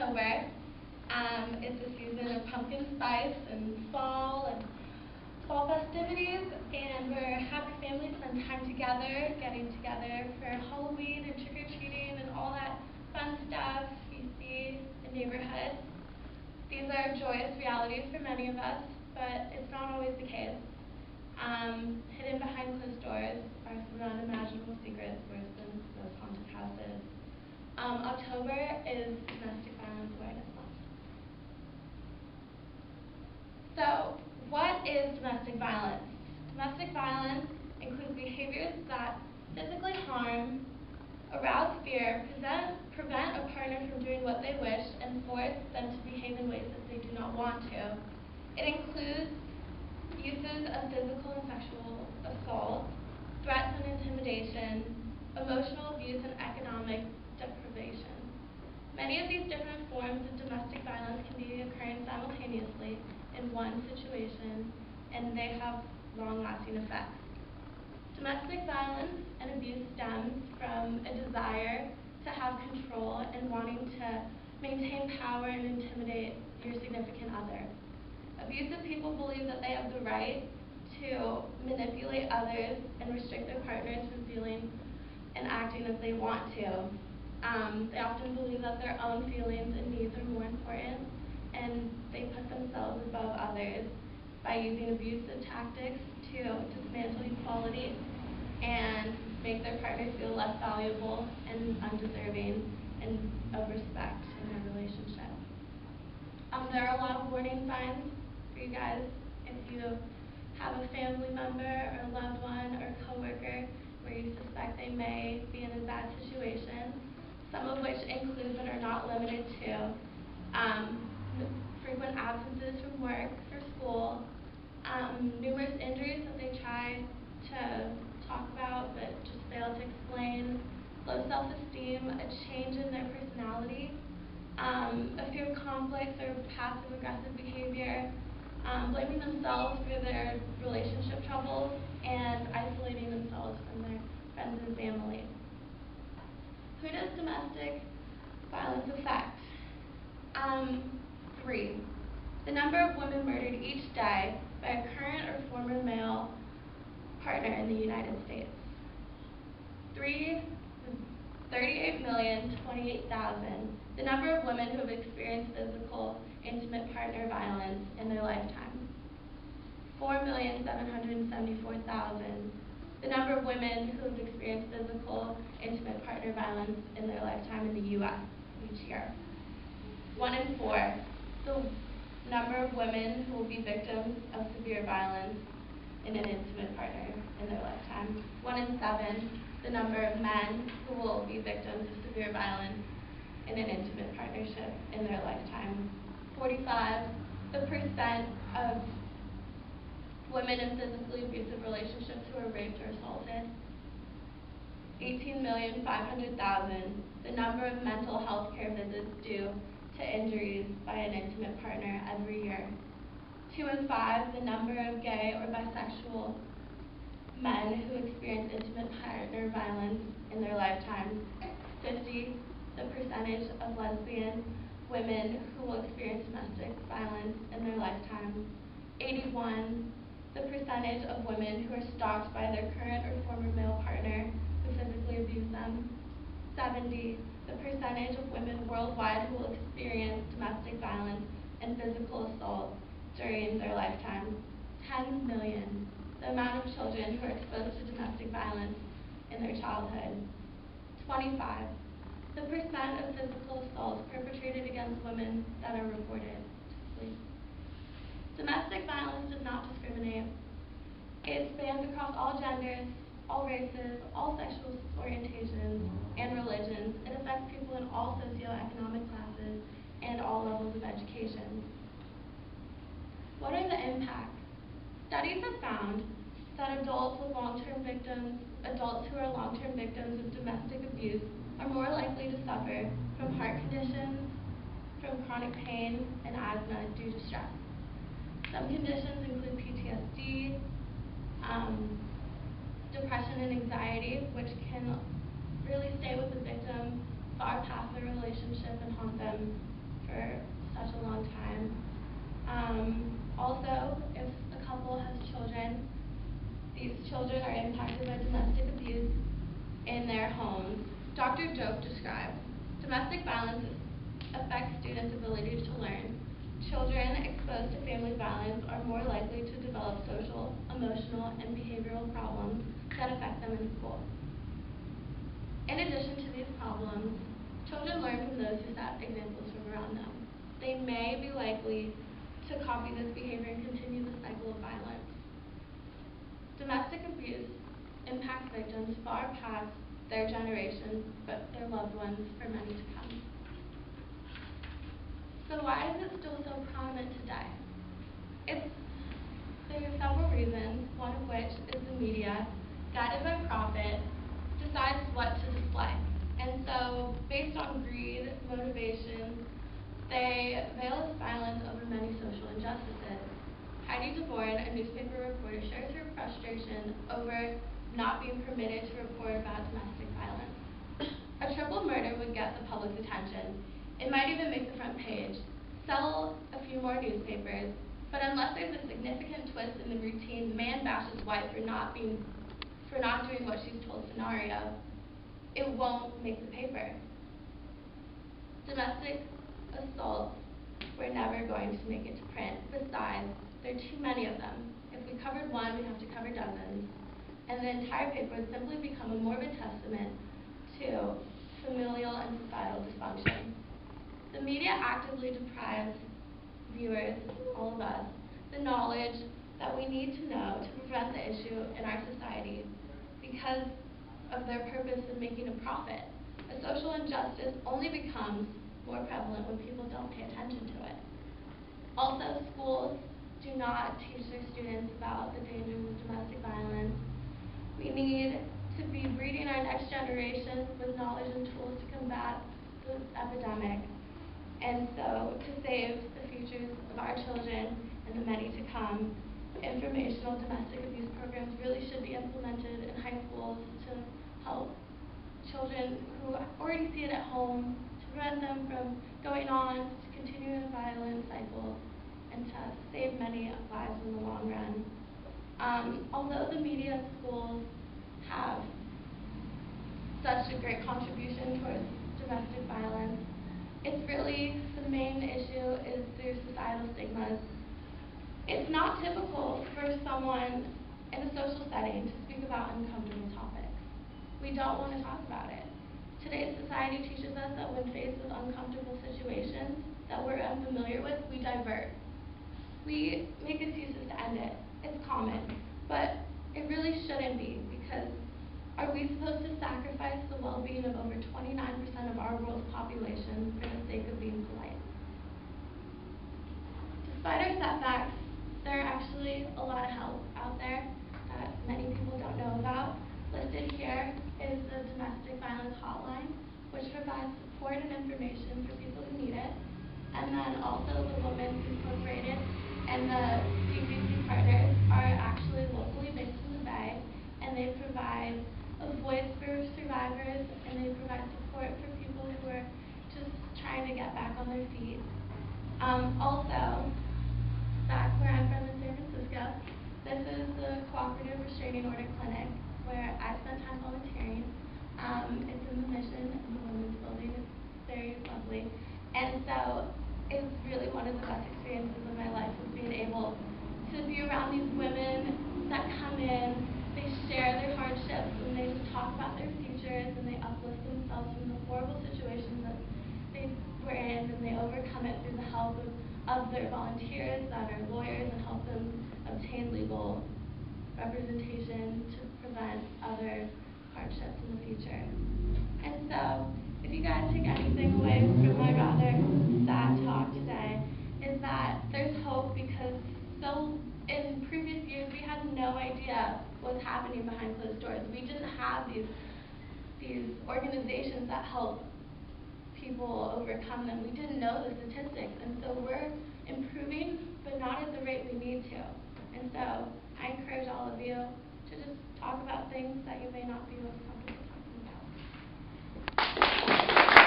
October. It's a season of pumpkin spice and fall festivities, and where happy families spend time together, getting together for Halloween and trick-or-treating and all that fun stuff you see in neighborhoods. These are joyous realities for many of us, but it's not always the case. Hidden behind closed doors are some unimaginable secrets worse than those haunted houses. October is Domestic Violence Awareness Month. So, what is domestic violence? Domestic violence includes behaviors that physically harm, arouse fear, prevent a partner from doing what they wish, and force them to behave in ways that they do not want to. It includes uses of physical and sexual assault, threats and intimidation, emotional abuse, and economic deprivation. Many of these different forms of domestic violence can be occurring simultaneously in one situation, and they have long-lasting effects. Domestic violence and abuse stems from a desire to have control and wanting to maintain power and intimidate your significant other. Abusive people believe that they have the right to manipulate others and restrict their partners from feeling and acting as they want to. They often believe that their own feelings and needs are more important, and they put themselves above others by using abusive tactics to dismantle equality and make their partners feel less valuable and undeserving of respect in their relationship. There are a lot of warning signs for you guys if you have a family member or a loved one or coworker where you suspect they may be in a bad situation, some of which include but are not limited to frequent absences from work or school, numerous injuries that they try to talk about but just fail to explain, low self-esteem, a change in their personality, a fear of conflicts or passive-aggressive behavior, blaming themselves for their relationship troubles, and isolating themselves from their friends and family. Who does domestic violence affect? 3. The number of women murdered each day by a current or former male partner in the United States. 38,028,000. The number of women who have experienced physical, intimate partner violence in their lifetime. 4,774,000. The number of women who have experienced physical, intimate partner violence in their lifetime in the U.S. each year. 1 in 4. The number of women who will be victims of severe violence in an intimate partner in their lifetime. 1 in 7. The number of men who will be victims of severe violence in an intimate partnership in their lifetime. 45. The percent of women in physically abusive relationships who are raped or assaulted. 18,500,000. The number of mental health care visits due to injuries by an intimate partner every year. 2 in 5. The number of gay or bisexual men who experience intimate partner violence in their lifetime. 50. The percentage of lesbian women who will experience domestic violence in their lifetime. 81. The percentage of women who are stalked by their current or former male partner who physically abuse them. 70. The percentage of women worldwide who will experience domestic violence and physical assault during their lifetime. 10 million. The amount of children who are exposed to domestic violence in their childhood. 25. The percent of physical assaults perpetrated against women that are reported. Domestic violence does not discriminate. It spans across all genders, all races, all sexual orientations, and religions. It affects people in all socioeconomic classes and all levels of education. What are the impacts? Studies have found that adults who are long-term victims of domestic abuse are more likely to suffer from heart conditions, from chronic pain, and asthma due to stress. Some conditions include PTSD, depression and anxiety, which can really stay with the victim far past their relationship and haunt them for such a long time. Also, if a couple has children, these children are impacted by domestic abuse in their homes. Dr. Jobe described, domestic violence affects students' ability to learn. Children exposed to family violence are more likely to develop social, emotional, and behavioral problems that affect them in school. In addition to these problems, children learn from those who set examples from around them. They may be likely to copy this behavior and continue the cycle of violence. Domestic abuse impacts victims far past their generation, but their loved ones for many to come. So why is it still so prominent today? There are several reasons, one of which is the media, guided by profit, decides what to display. And so, based on greed, motivation, they veil its silence over many social injustices. Heidi DeBorn, a newspaper reporter, shares her frustration over not being permitted to report about domestic violence. A triple murder would get the public's attention. It might even make the front page, sell a few more newspapers, but unless there's a significant twist in the routine man bashes wife for not doing what she's told scenario, it won't make the paper. Domestic assaults were never going to make it to print. Besides, there are too many of them. If we covered one, we'd have to cover dozens. And the entire paper would simply become a morbid testament to familial and societal dysfunction. The media actively deprives viewers, all of us, the knowledge that we need to know to prevent the issue in our society because of their purpose of making a profit. A social injustice only becomes more prevalent when people don't pay attention to it. Also, schools do not teach their students about the dangers of domestic violence. We need to be breeding our next generation with knowledge and tools to combat this epidemic. And so, to save the futures of our children and the many to come, informational domestic abuse programs really should be implemented in high schools to help children who already see it at home, to prevent them from going on to continue a violent cycle, and to save many lives in the long run. Although the media and schools have such a great contribution towards domestic violence, it's really, the main issue is through societal stigmas. It's not typical for someone in a social setting to speak about uncomfortable topics. We don't want to talk about it. Today's society teaches us that when faced with uncomfortable situations that we're unfamiliar with, we divert. We make excuses to end it. It's common, but it really shouldn't be, because are we supposed to sacrifice the well-being of over 29% of our world's population for the sake of being polite? Despite our setbacks, there are actually a lot of help out there that many people don't know about. Listed here is the Domestic Violence Hotline, which provides support and information for people who need it. And then also the Women's Incorporated and the DVC partners are actually locally based in the Bay, and they provide a voice for survivors, and they provide support for people who are just trying to get back on their feet. Also, back where I'm from in San Francisco, this is the Cooperative Restraining Order Clinic, where I spent time volunteering. It's in the Mission, in the Women's Building. It's very lovely. And so it's really one of the best experiences of my life, was being able to be around these women that come in, they share their hardships, and they just talk about their futures, and they uplift themselves from the horrible situations that they were in, and they overcome it through the help of their volunteers that are lawyers and help them obtain legal representation to prevent other hardships in the future. And so, if you guys take anything away from my rather sad talk today, is that there's hope, because in previous years we had no idea what's happening behind closed doors. We didn't have these organizations that help people overcome them. We didn't know the statistics, and so we're improving, but not at the rate we need to. And so I encourage all of you to just talk about things that you may not be most comfortable talking about.